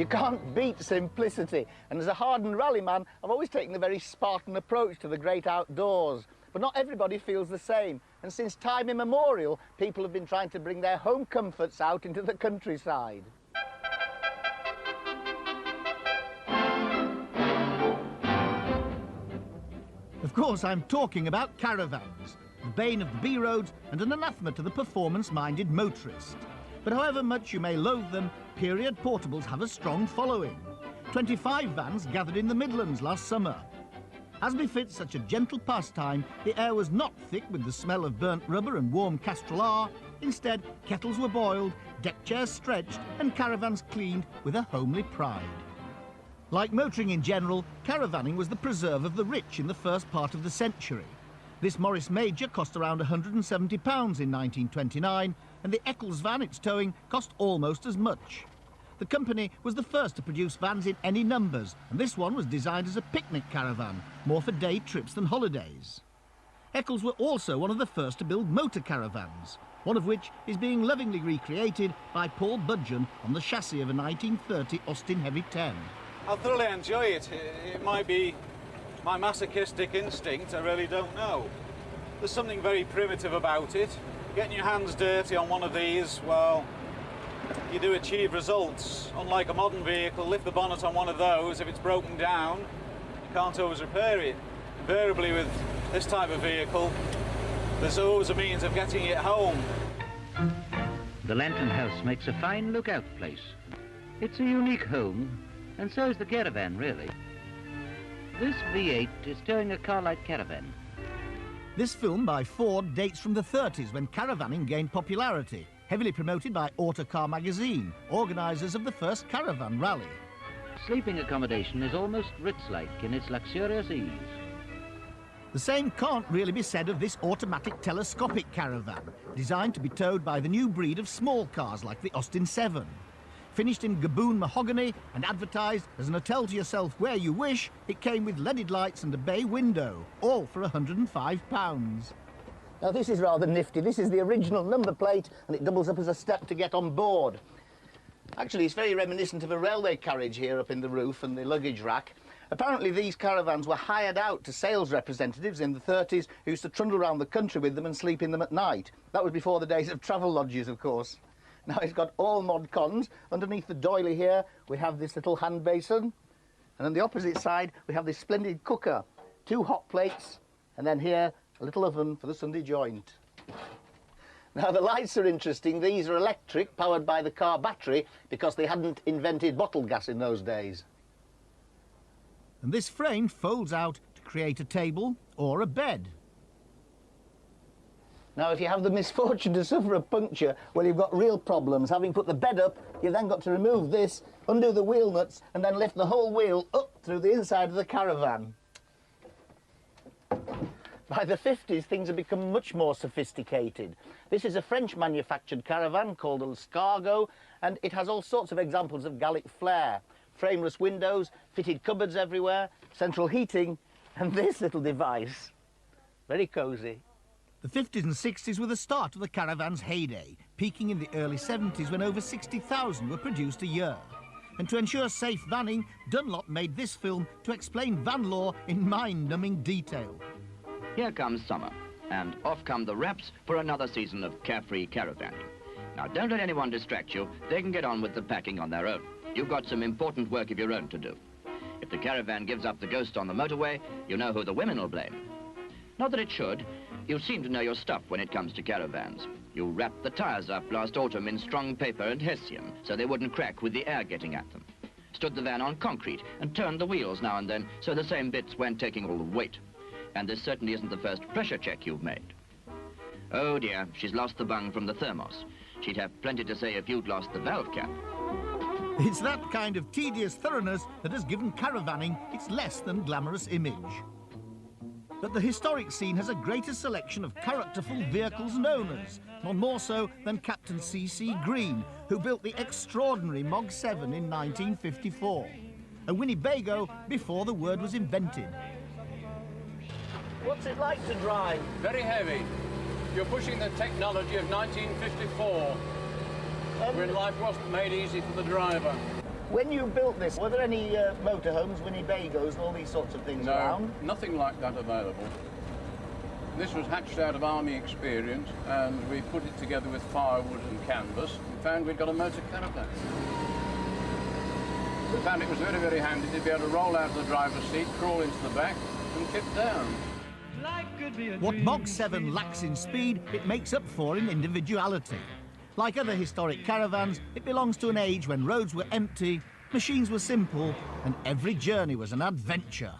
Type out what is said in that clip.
You can't beat simplicity, and as a hardened rallyman, I've always taken a very Spartan approach to the great outdoors. But not everybody feels the same, and since time immemorial, people have been trying to bring their home comforts out into the countryside. Of course, I'm talking about caravans, the bane of the B-roads and an anathema to the performance-minded motorist. But however much you may loathe them, period portables have a strong following. 25 vans gathered in the Midlands last summer. As befits such a gentle pastime, the air was not thick with the smell of burnt rubber and warm castrol. Instead, kettles were boiled, deck chairs stretched and caravans cleaned with a homely pride. Like motoring in general, caravanning was the preserve of the rich in the first part of the century. This Morris Major cost around £170 in 1929, and the Eccles van it's towing cost almost as much. The company was the first to produce vans in any numbers, and this one was designed as a picnic caravan, more for day trips than holidays. Eccles were also one of the first to build motor caravans, one of which is being lovingly recreated by Paul Budgeon on the chassis of a 1930 Austin Heavy 10. I thoroughly enjoy it. It might be my masochistic instinct, I really don't know. There's something very primitive about it. Getting your hands dirty on one of these, well, you do achieve results. Unlike a modern vehicle, lift the bonnet on one of those, if it's broken down, you can't always repair it. Invariably with this type of vehicle, there's always a means of getting it home. The Lantern House makes a fine lookout place. It's a unique home, and so is the caravan, really. This V8 is towing a car-like caravan. This film by Ford dates from the 30s when caravanning gained popularity, heavily promoted by Autocar magazine, organisers of the first caravan rally. Sleeping accommodation is almost Ritz-like in its luxurious ease. The same can't really be said of this automatic telescopic caravan, designed to be towed by the new breed of small cars like the Austin 7. Finished in Gaboon mahogany and advertised as an hotel to yourself where you wish, it came with leaded lights and a bay window, all for £105. Now this is rather nifty. This is the original number plate and it doubles up as a step to get on board. Actually, it's very reminiscent of a railway carriage here up in the roof and the luggage rack. Apparently these caravans were hired out to sales representatives in the 30s who used to trundle around the country with them and sleep in them at night. That was before the days of travel lodges, of course. Now it's got all mod cons. Underneath the doily here we have this little hand basin, and on the opposite side we have this splendid cooker, 2 hot plates, and then here a little oven for the Sunday joint. Now the lights are interesting. These are electric, powered by the car battery, because they hadn't invented bottled gas in those days. And this frame folds out to create a table or a bed. Now, if you have the misfortune to suffer a puncture, well, you've got real problems. Having put the bed up, you've then got to remove this, undo the wheel nuts, and then lift the whole wheel up through the inside of the caravan. By the 50s, things have become much more sophisticated. This is a French-manufactured caravan called L'escargot, and it has all sorts of examples of Gallic flair. Frameless windows, fitted cupboards everywhere, central heating, and this little device. Very cosy. The 50s and 60s were the start of the caravan's heyday, peaking in the early 70s when over 60,000 were produced a year. And to ensure safe vanning, Dunlop made this film to explain van law in mind-numbing detail. Here comes summer, and off come the Raps for another season of carefree caravanning. Now, don't let anyone distract you. They can get on with the packing on their own. You've got some important work of your own to do. If the caravan gives up the ghost on the motorway, you know who the women will blame. Not that it should. You seem to know your stuff when it comes to caravans. You wrapped the tires up last autumn in strong paper and hessian so they wouldn't crack with the air getting at them. Stood the van on concrete and turned the wheels now and then so the same bits weren't taking all the weight. And this certainly isn't the first pressure check you've made. Oh dear, she's lost the bung from the thermos. She'd have plenty to say if you'd lost the valve cap. It's that kind of tedious thoroughness that has given caravanning its less than glamorous image. But the historic scene has a greater selection of characterful vehicles and owners, none more so than Captain C.C. Green, who built the extraordinary Mog 7 in 1954, a Winnebago before the word was invented. What's it like to drive? Very heavy. You're pushing the technology of 1954, when life wasn't made easy for the driver. When you built this, were there any motorhomes, Winnebagos and all these sorts of things around? Nothing like that available. This was hatched out of army experience, and we put it together with firewood and canvas and found we'd got a motor caravan. We found it was very, very handy to be able to roll out of the driver's seat, crawl into the back and tip down. What Mach 7 lacks in speed, it makes up for in individuality. Like other historic caravans, it belongs to an age when roads were empty, machines were simple, and every journey was an adventure.